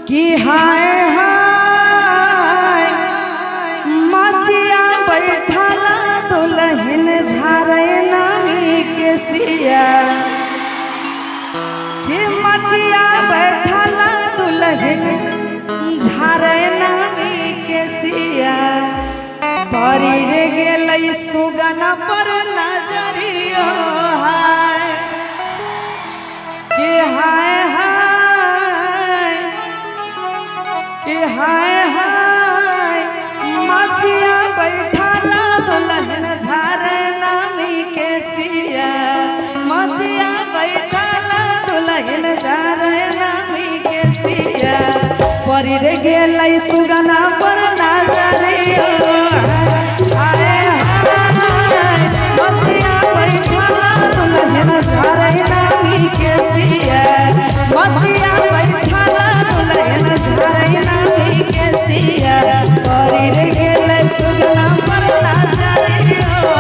कि हाय हाय मचिया बैठला दुल्हन झारे नामी के सिया कि मचिया बैठला दुल्हन झारे नामी के सिया परी रे गेलै सुगना पर नजरियो हाय कि हाय हाय कि हाय हाय मचिया बैठला दुल्हन झारे नामी के सिया मचिया बैठला दुल्हन झारे नामी के सिया परी रे गेलै सुगना पर नजरियो हाय हाय मचिया बैठला दुल्हन झारे नामी के सिया मचिया बैठला दुल्हन झारे नामी के सिया परी रे गेलै सुगना पर नजरियो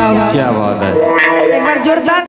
क्या बात क्या बात है। एक बार जोरदार